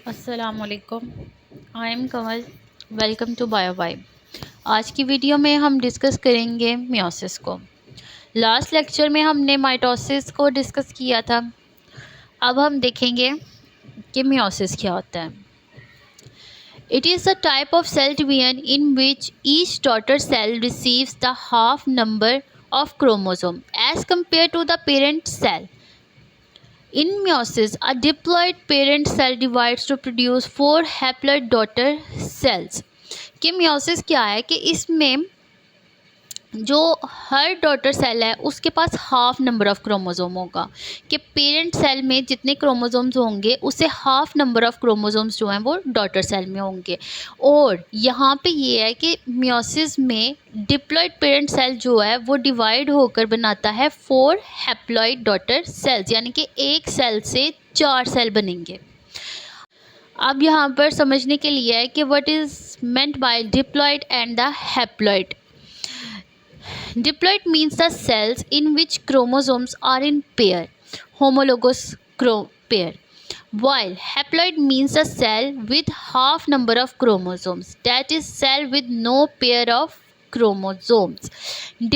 अस्सलामुअलैकुम। I am Kamal. Welcome to Biovibe. आज की वीडियो में हम डिस्कस करेंगे मियोसिस को। लास्ट लेक्चर में हमने माइटोसिस को डिस्कस किया था। अब हम देखेंगे कि मियोसिस क्या होता है। It is a type of cell division in which each daughter cell receives the half number of chromosome as compare to the parent cell. In meiosis, a diploid parent cell divides to produce 4 haploid daughter cells. कि meiosis क्या है कि इसमें जो हर daughter cell है उसके पास half number of chromosome होगा कि पेरेंट सेल में जितने क्रोमोसोम्स होंगे उससे हाफ नंबर ऑफ क्रोमोसोम्स जो हैं वो डॉटर सेल में होंगे। और यहाँ पे ये है कि मियोसिस में डिप्लॉइड पेरेंट सेल जो है वो डिवाइड होकर बनाता है 4 हैप्लॉइड डॉटर सेल्स, यानी कि एक सेल से 4 सेल बनेंगे। अब यहाँ पर समझने के लिए है कि what is meant by diploid and the haploid. Diploid means the cells in which chromosomes are in pair, homologous pair, while haploid means a cell with half number of chromosomes, that is cell with no pair of chromosomes.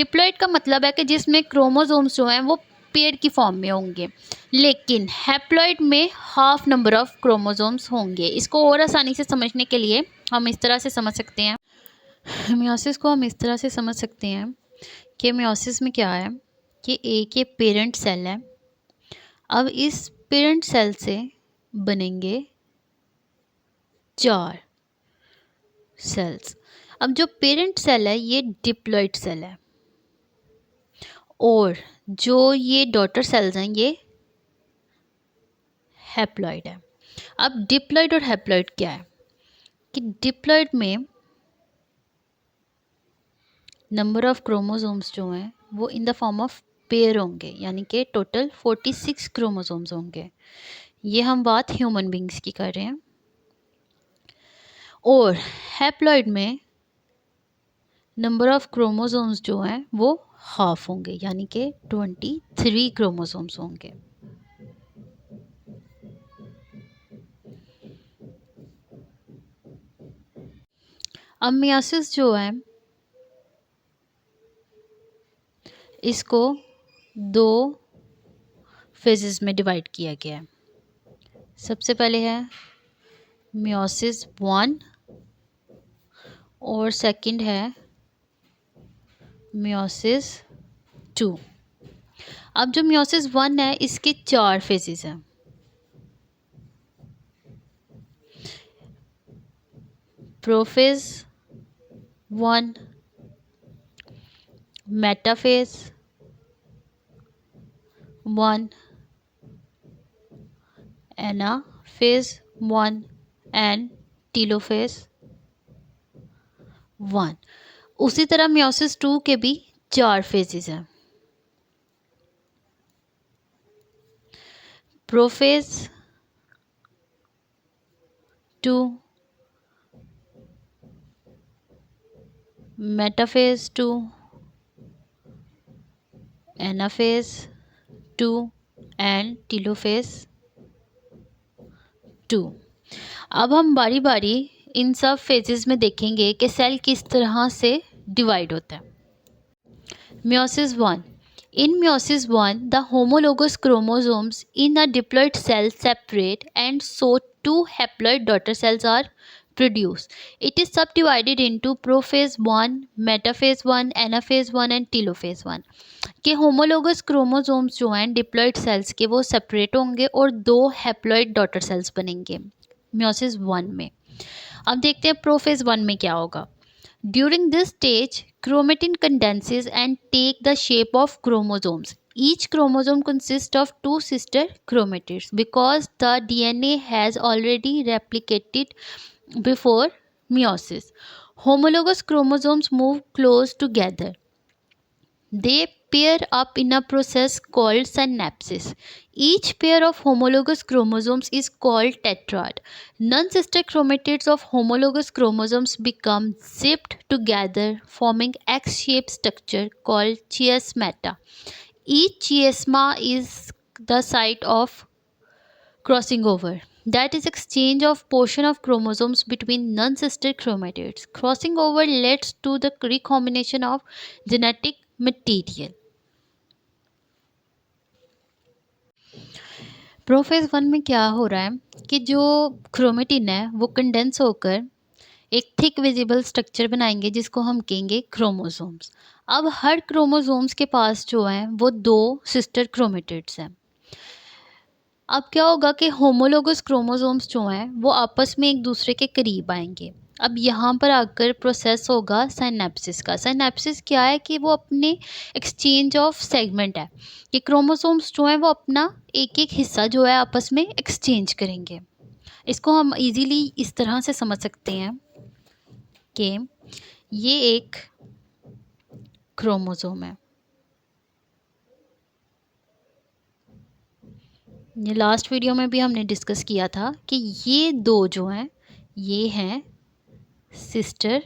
Diploid का मतलब है कि जिसमें chromosomes जो हैं वो pair की form में होंगे, लेकिन हैप्लॉइड में हाफ नंबर ऑफ क्रोमोसोम्स होंगे। इसको और आसानी से समझने के लिए हम इस तरह से समझ सकते हैं, मियोसिस को हम इस तरह से समझ सकते हैं कि मियोसिस में क्या है कि एक ये पेरेंट सेल है। अब इस पेरेंट सेल से बनेंगे 4 सेल्स। अब जो पेरेंट सेल है ये डिप्लॉइड सेल है और जो ये डॉटर सेल्स हैं ये हैप्लॉइड है। अब डिप्लॉइड और हैप्लॉइड क्या है कि डिप्लॉइड में नंबर ऑफ क्रोमोसोम्स जो हैं वो in the form of pair होंगे, यानी कि टोटल 46 क्रोमोसोम्स होंगे। ये हम बात ह्यूमन बींग्स की कर रहे हैं। और हैप्लॉइड में नंबर ऑफ क्रोमोसोम्स जो हैं वो हाफ होंगे, यानी कि 23 क्रोमोसोम्स होंगे। अब मियोसिस जो है इसको 2 फेजेस में डिवाइड किया गया है। सबसे पहले है मियोसिस 1 और सेकंड है मियोसिस 2। अब जो मियोसिस 1 है इसके 4 फेजेस हैं। Prophase 1, metaphase 1, anaphase 1 and telophase 1। उसी तरह मियोसिस 2 के भी 4 फेजेस हैं। Prophase 2, metaphase 2, anaphase 2 and telophase 2। अब हम बारी बारी इन सब फेजेस में देखेंगे कि सेल किस तरह से डिवाइड होता है। Meiosis 1. In meiosis 1, the homologous chromosomes in a diploid cell separate and so 2 haploid daughter cells are produced. It is subdivided into prophase 1, metaphase 1, anaphase 1 and telophase 1. के होमोलोगस क्रोमोसोम्स जो हैं diploid sales के वो separate होंगे और 2 haploid daughter cells बनेंगे meiosis 1 में। अब देखते हैं प्रोफेज 1 में क्या होगा। During this stage, chromatin condenses and take the shape of chromosomes. Each chromosome consists of 2 sister chromatids because the DNA has already replicated before meiosis. Homologous chromosomes move close together. They pair up in a process called synapsis. Each pair of homologous chromosomes is called tetrad. Non-sister chromatids of homologous chromosomes become zipped together, forming X-shaped structure called chiasmata. Each chiasma is the site of crossing over. that is exchange of portion of chromosomes between non-sister chromatids. Crossing over leads to the recombination of genetic material. Prophase 1 में क्या हो रहा है कि जो chromatin है वो condense होकर एक थिक विजिबल स्ट्रक्चर बनाएंगे जिसको हम कहेंगे क्रोमोसोम्स। अब हर क्रोमोसोम्स के पास जो है वो 2 सिस्टर क्रोमेटिड्स हैं। अब क्या होगा कि होमोलोगस क्रोमोसोम्स जो हैं वो आपस में एक दूसरे के करीब आएंगे। अब यहाँ पर आकर प्रोसेस होगा साइनेप्सिस का। साइनेप्सिस क्या है कि वो अपने एक्सचेंज ऑफ सेगमेंट है कि क्रोमोसोम्स जो हैं वो अपना एक एक हिस्सा जो है आपस में एक्सचेंज करेंगे। इसको हम इजीली इस तरह से समझ सकते हैं कि ये एक क्रोमोसोम है। ये लास्ट वीडियो में भी हमने डिस्कस किया था कि ये 2 जो हैं ये हैं सिस्टर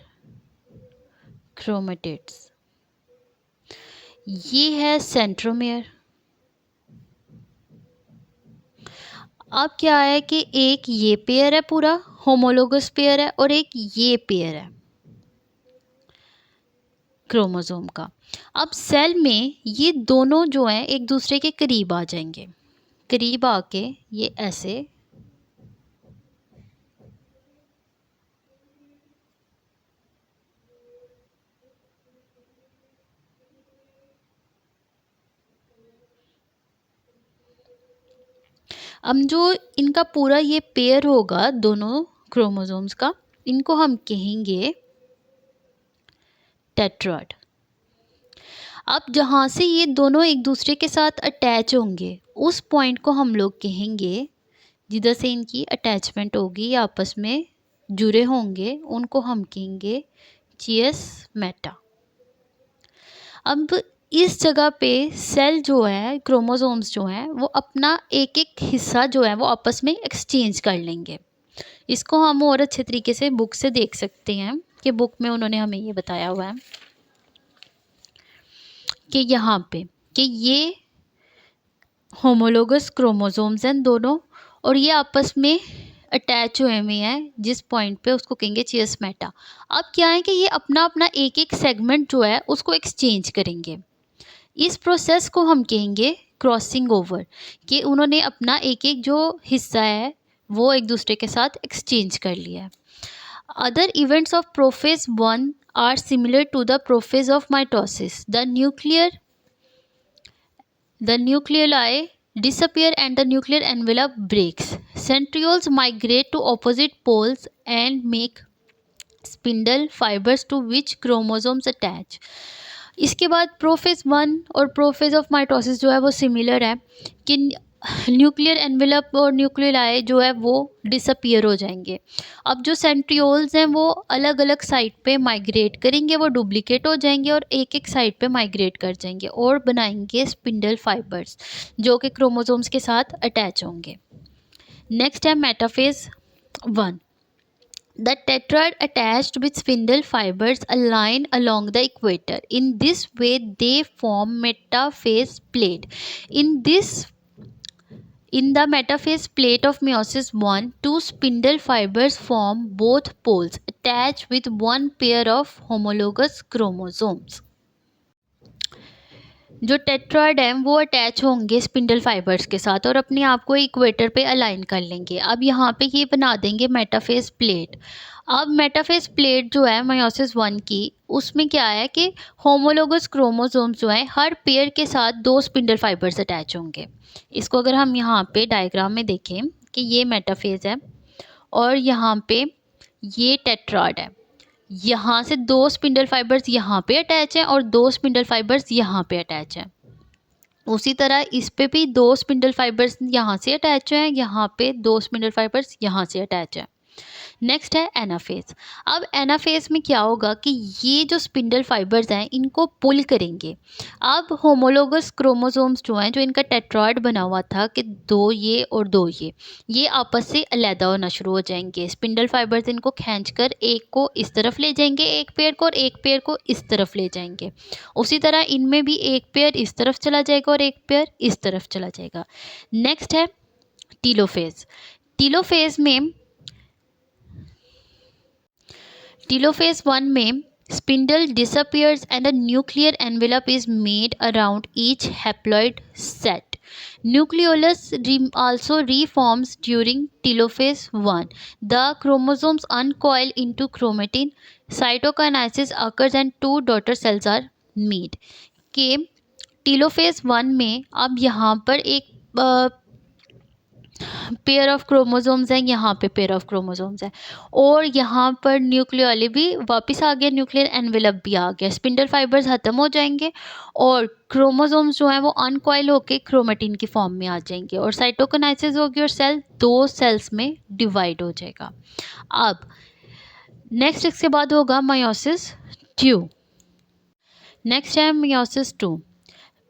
क्रोमेटिड्स। ये है सेंट्रोमेयर। अब क्या है कि एक ये पेयर है पूरा होमोलोगस पेयर है और एक ये पेयर है क्रोमोसोम का। अब सेल में ये दोनों जो हैं एक दूसरे के करीब आ जाएंगे। करीब आके ये ऐसे अब जो इनका पूरा ये पेयर होगा दोनों क्रोमोसोम्स का, इनको हम कहेंगे टेट्राड। अब जहाँ से ये दोनों एक दूसरे के साथ अटैच होंगे उस पॉइंट को हम लोग कहेंगे, जिधर से इनकी अटैचमेंट होगी या आपस में जुड़े होंगे उनको हम कहेंगे चियस्मेटा। अब इस जगह पे सेल जो है क्रोमोसोम्स जो हैं वो अपना एक एक हिस्सा जो है वो आपस में एक्सचेंज कर लेंगे। इसको हम और अच्छे तरीके से बुक से देख सकते हैं कि बुक में उन्होंने हमें ये बताया हुआ है कि यहाँ पे कि ये होमोलोगस क्रोमोसोम्स हैं दोनों और ये आपस में अटैच हुए हुए हैं जिस पॉइंट पे उसको कहेंगे चियस्मेटा। अब क्या है कि ये अपना अपना एक एक सेगमेंट जो है उसको एक्सचेंज करेंगे। इस प्रोसेस को हम कहेंगे क्रॉसिंग ओवर, कि उन्होंने अपना एक एक जो हिस्सा है वो एक दूसरे के साथ एक्सचेंज कर लिया है। Other events of prophase 1 are similar to the process of mitosis. The nuclei disappear and the nuclear envelope breaks. Centrioles migrate to opposite poles and make spindle fibers to which chromosomes attach. इसके बाद prophase 1 और prophase of mitosis जो है वो similar है कि nuclear envelope और nuclei जो है वो डिसअपियर हो जाएंगे। अब जो सेंट्रियोल्स हैं वो अलग अलग साइड पे माइग्रेट करेंगे, वो डुप्लीकेट हो जाएंगे और एक एक साइड पे माइग्रेट कर जाएंगे और बनाएंगे स्पिंडल फाइबर्स जो कि क्रोमोसोम्स के साथ अटैच होंगे। नेक्स्ट है metaphase 1। The tetrad attached with spindle fibers align along the equator. In this way, they form metaphase plate. In the metaphase plate of meiosis 1, 2 spindle fibers form both poles attached with one pair of homologous chromosomes. जो tetrad हैं वो attach होंगे spindle fibres के साथ और अपने आप को इक्वेटर पे अलाइन कर लेंगे। अब यहाँ पे ये बना देंगे मेटाफेज प्लेट। अब मेटाफेज प्लेट जो है मेयोसिस 1 की, उसमें क्या है कि होमोलोगस क्रोमोसोम्स जो हैं हर पेयर के साथ 2 स्पिंडल फाइबर्स अटैच होंगे। इसको अगर हम यहाँ पे डायग्राम में देखें कि ये मेटाफेज है और यहाँ पे ये टेट्राड है, यहाँ से 2 स्पिंडल फाइबर्स यहाँ पे अटैच हैं और 2 स्पिंडल फाइबर्स यहाँ पे अटैच हैं। उसी तरह इस पे भी 2 स्पिंडल फाइबर्स यहाँ से अटैच हैं, यहाँ पे 2 स्पिंडल फाइबर्स यहाँ से अटैच हैं। नेक्स्ट है एनाफेज। अब एनाफेज में क्या होगा कि ये जो स्पिंडल फाइबर्स हैं इनको पुल करेंगे। अब होमोलोगस क्रोमोसोम्स जो हैं, जो इनका टेट्राइड बना हुआ था कि 2 ये और 2 ये आपस से अलग होना शुरू हो जाएंगे। स्पिंडल फाइबर्स इनको खींचकर एक को इस तरफ ले जाएंगे एक पेयर को, और एक पेयर को इस तरफ ले जाएंगे। उसी तरह इनमें भी एक पेयर इस तरफ चला जाएगा और एक पेयर इस तरफ चला जाएगा। नेक्स्ट है टीलोफेज। टीलोफेज 1 में spindle disappears and a nuclear envelope is made around each haploid set. Nucleolus also reforms during telophase 1. The chromosomes uncoil into chromatin. Cytokinesis occurs and 2 daughter cells are made. के telophase 1 में अब यहाँ पर एक pair of chromosomes हैं, यहाँ पे pair of chromosomes है और यहाँ पर न्यूक्लियोली भी वापस आ गया, न्यूक्लियर एनवेलप भी आ गया, स्पिंडल फाइबर्स ख़त्म हो जाएंगे और क्रोमोसोम्स जो हैं वो अनकॉइल होके क्रोमेटिन की फॉर्म में आ जाएंगे और साइटोकिनेसिस होगी और सेल 2 सेल्स में डिवाइड हो जाएगा। अब नेक्स्ट इसके बाद होगा मायोसिस 2। नेक्स्ट है meiosis 2।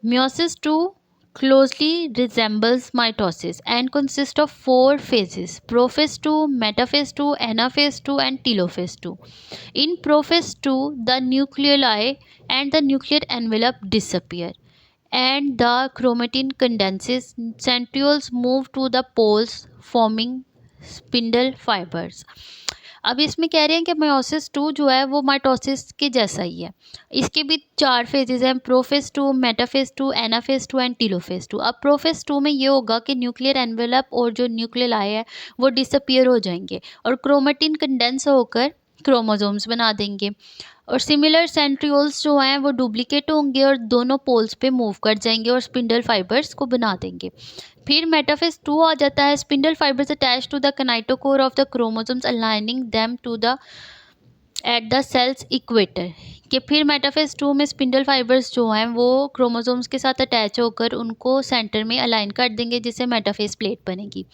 Meiosis II closely resembles mitosis and consists of 4 phases: prophase 2, metaphase 2, anaphase 2 and telophase 2. In prophase 2, the nucleoli and the nuclear envelope disappear and the chromatin condenses. Centrioles move to the poles forming spindle fibers. अब इसमें कह रहे हैं कि meiosis 2 जो है वो mitosis के जैसा ही है। इसके भी 4 फेजेस हैं: prophase 2, metaphase 2, anaphase 2 and telophase 2। अब प्रोफेज 2 में ये होगा कि न्यूक्लियर एनवेलप और जो न्यूक्लियलाई है वो डिसअपियर हो जाएंगे और क्रोमेटिन कंडेंस होकर क्रोमोसोम्स बना देंगे और सिमिलर सेंट्रियोल्स जो हैं वो डुप्लीकेट होंगे और दोनों पोल्स पे मूव कर जाएंगे और स्पिंडल फाइबर्स को बना देंगे। फिर मेटाफेज 2 आ जाता है: spindle fibers attach to the kinetochore of the chromosomes aligning them to the at the cell's equator. कि फिर मेटाफेज 2 में स्पिंडल फाइबर्स जो हैं वो क्रोमोसोम्स के साथ अटैच होकर उनको सेंटर में अलाइन कर देंगे जिससे मेटाफेज प्लेट बनेगी।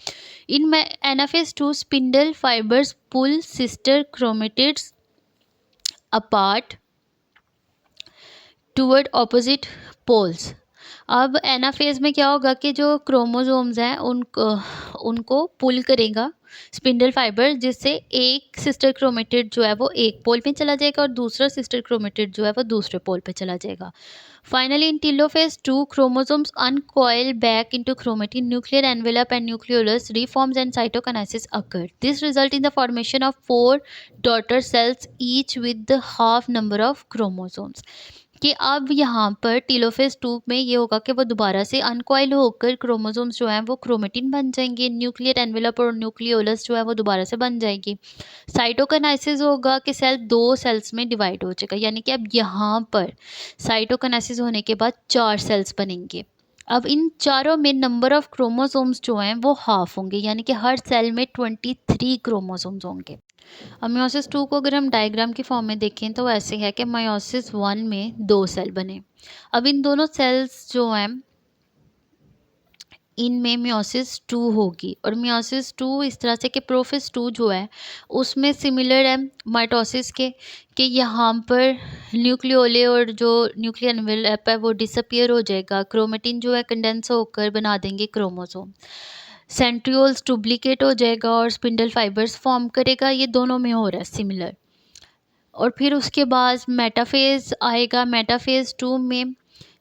In anaphase 2 spindle fibers pull sister chromatids apart toward opposite poles. अब एनाफेज में क्या होगा कि जो क्रोमोसोम्स हैं उनको पुल करेगा स्पिंडल फाइबर, जिससे एक सिस्टर क्रोमेटिड जो है वो एक पोल पे चला जाएगा और दूसरा सिस्टर क्रोमेटिड जो है वो दूसरे पोल पे चला जाएगा। Finally, in telophase 2, chromosomes uncoil back into chromatin, nuclear envelope and nucleolus reforms and cytokinesis occur. This results in the formation of 4 daughter cells, each with the half number of chromosomes. कि अब यहाँ पर telophase 2 में ये होगा कि वो दोबारा से अनकॉइल होकर क्रोमोसोम्स जो हैं वो क्रोमेटिन बन जाएंगे, न्यूक्लियर एनवेलप और न्यूक्लियोलस जो है वो दोबारा से बन जाएगी। साइटोकिनेसिस होगा कि सेल 2 सेल्स में डिवाइड हो जाएगा, यानी कि अब यहाँ पर साइटोकिनेसिस होने के बाद 4 सेल्स बनेंगे। अब इन चारों में नंबर ऑफ क्रोमोसोम्स जो हैं वो हाफ होंगे, यानी कि हर सेल में 23 क्रोमोसोम्स होंगे। अब मायोसिस 2 को अगर हम डायग्राम की फॉर्म में देखें तो ऐसे है कि मायोसिस 1 में 2 सेल बने। अब इन दोनों सेल्स जो हैं इनमें मायोसिस 2 होगी और मायोसिस 2 इस तरह से कि प्रोफेज 2 जो है उसमें सिमिलर है माइटोसिस के कि यहाँ पर न्यूक्लियोले और जो न्यूक्लियर एनवेलप है वो डिसअपियर हो जाएगा, क्रोमेटिन जो है कंडेंस होकर बना देंगे क्रोमोसोम, सेंट्रियोल्स डुप्लीकेट हो जाएगा और स्पिंडल फाइबर्स फॉर्म करेगा। ये दोनों में हो रहा है सिमिलर। और फिर उसके बाद मेटाफेज आएगा। मेटाफेज 2 में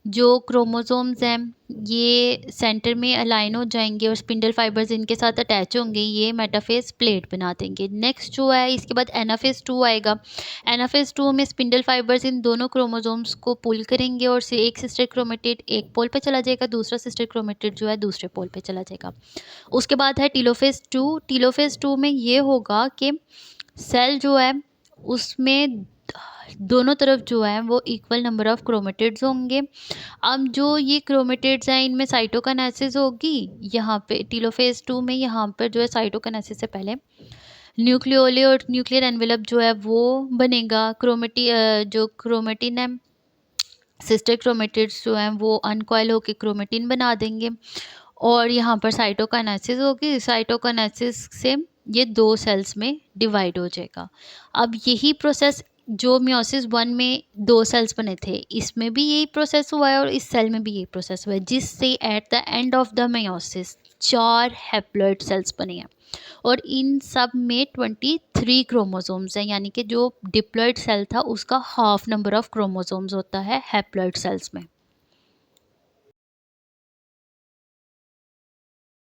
जो क्रोमोसोम्स हैं ये सेंटर में अलाइन हो जाएंगे और स्पिंडल फाइबर्स इनके साथ अटैच होंगे, ये मेटाफेज प्लेट बना देंगे। नेक्स्ट जो है इसके बाद एनाफेज 2 आएगा। एनाफेज 2 में स्पिंडल फाइबर्स इन दोनों क्रोमोसोम्स को पुल करेंगे और से एक सिस्टर क्रोमेटिड एक पोल पे चला जाएगा, दूसरा सिस्टर क्रोमेटिड जो है दूसरे पोल पे चला जाएगा। उसके बाद है टीलोफेज 2। टीलोफेज 2 में ये होगा कि सेल जो है उसमें दोनों तरफ जो है वो इक्वल नंबर ऑफ क्रोमेटिड्स होंगे। अब जो ये क्रोमेटिड्स हैं इनमें साइटोकिनेसिस होगी यहाँ पे टीलोफेज 2 में। यहाँ पर जो है साइटोकिनेसिस से पहले न्यूक्लियोले और न्यूक्लियर एनवेलप जो है वो बनेगा। जो क्रोमेटिन है सिस्टर क्रोमेटिड्स जो हैं वो अनकॉइल होकर क्रोमेटिन बना देंगे और यहाँ पर साइटोकिनेसिस होगी। साइटोकिनेसिस से ये 2 सेल्स में डिवाइड हो जाएगा। अब यही प्रोसेस जो मायोसिस 1 में 2 सेल्स बने थे इसमें भी यही प्रोसेस हुआ है और इस सेल में भी यही प्रोसेस हुआ है, जिससे at the end of the meiosis 4 haploid cells बने हैं और इन सब में 23 क्रोमोसोम्स हैं, यानी कि जो डिप्लॉइड सेल था उसका हाफ नंबर ऑफ क्रोमोसोम्स होता है हैप्लॉइड सेल्स में।